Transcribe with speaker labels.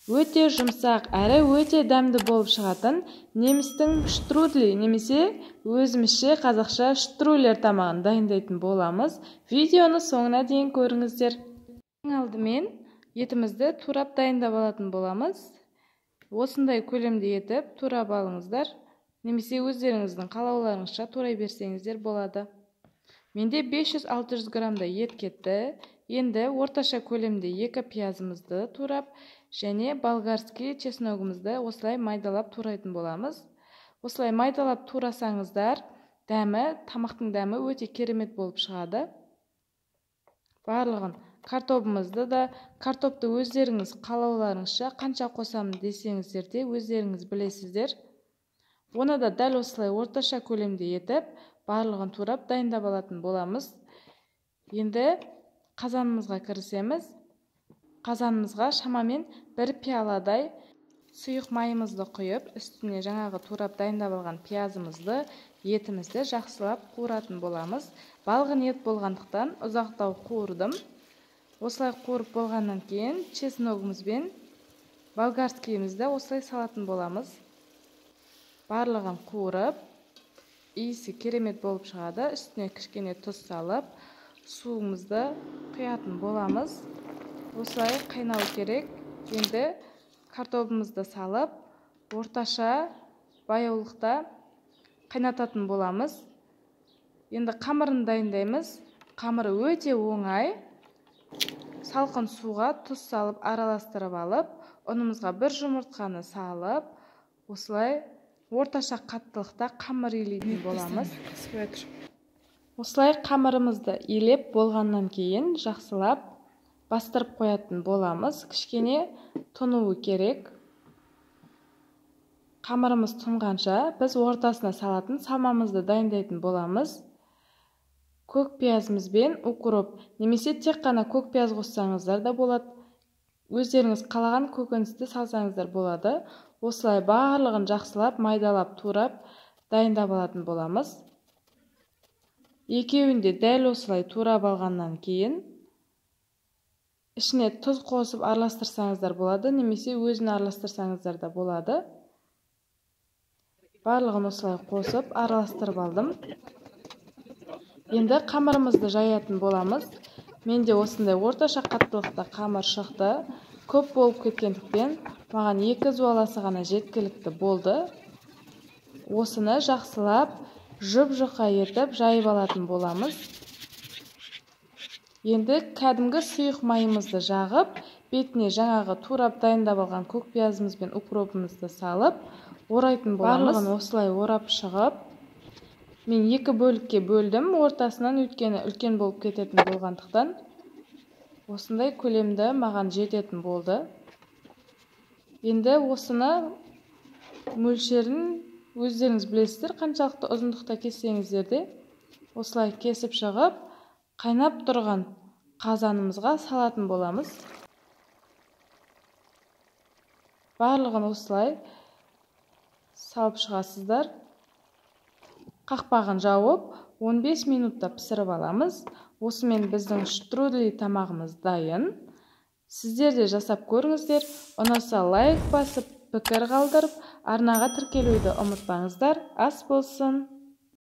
Speaker 1: Өте жұмсақ әрі өте дәмді болып шығатын немістің штрудли немесе өзімізше қазақша штрулер тамағын дайындайтын боламыз. Видеоны соңына дейін көріңіздер. Ең алдымен етімізді турап дайындап алатын боламыз. Осындай көлемде етіп турап алыңыздар. Немесе өздеріңіздің қалауларыңызша турай берсеңіздер болады. Менде 500-600 грамдай ет кетті. Енді орташа көлемде 2 пиязымызды турап және болгарский чесногымызды осылай майдалап турайтын боламыз. Осылай майдалап турасаңыздар, тамақтың дәмі өте керемет болып шығады. Барлығын картопымызды да, картопты өздеріңіз қалауларыңызша қанша қосамын десеңіздер де өздеріңіз білесіздер. Оны да дәл осылай орташа көлемде етіп, барлығын турап дайындап алатын боламыз. Енді қазанымызға кірісеміз. Қазанымызға шамамен 1 пияладай сұйық майымызды құйып, үстіне жаңағы турап дайындап алған пиязымызды, етімізді жақсылап қуыратын боламыз. Балғын ет болғандықтан ұзақтау қуырдым. Осылай қуырып болғаннан кейін чесногымыз бен болгарскийімізді осылай салатын боламыз. Барлығын қуырып, иісі керемет болып шығады. Үстіне кішкене тұз салып, суымызды құятын боламыз. Осылай қайнау керек. Енді картопымызды салып, орташа баяулықта қайнататын боламыз. Енді қамырын дайындаймыз. Қамыры өте оңай. Салқын суға тұз салып араластырып алып, ұнымызға 1 жұмыртқаны салып, осылай орташа қаттылықта қамыр илейтін боламыз. Осылай қамырымызды илеп болғаннан кейін жақсылап бастырып қоятын боламыз. Кішкене тұнуы керек. Қамырымыз тұнғанша біз ортасына салатын салмамызды дайындайтын боламыз. Көк пиязымыз бен укроп, немесе тек қана көк пияз қоссаңыздар да болады. Өздеріңіз қалаған көкөністі салсаңыздар болады. Осылай барлығын жақсылап, майдалап, турап дайындап алатын боламыз. Екеуінде дәл осылай турап алғаннан кейін ішіне тұз қосып араластырсаңыздар болады, немесе өзін араластырсаңыздар да болады. Барлығын осылай қосып араластырып алдым. Енді қамырымызды жаятын боламыз. Менде осындай орташа қаттылықта қамыр шықты. Көп болып кеткендіктен маған 2 зуаласы ғана жеткілікті болды. Осыны жақсылап жұп-жұқа етіп жайып алатын боламыз. Енді кәдімгі сұйық майымызды жағып, бетіне жаңағы турап дайындап алған көк пиязымыз бен укропымызды салып, орайтын боламыз. Барлығын осылай орап шығып, мен 2 бөлікке бөлдім, ортасынан өткені үлкен болып кететін болғандықтан осындай көлемді маған жететін болды. Енді осыны мөлшерін өздеріңіз білесіздер, қаншалықты ұзындықта кессеңіздер де осылай кесіп шығып, қайнап тұрған қазанымызға салатын боламыз. Барлығын осылай салып шығасыздар. Қақпағын жауып 15 минутта пісіріп аламыз. Осымен біздің штрудли тамағымыз дайын. Сіздер де жасап көріңіздер. Ұнаса лайк басып, пікір қалдырып, арнаға тіркелуді ұмытпаңыздар. Ас болсын!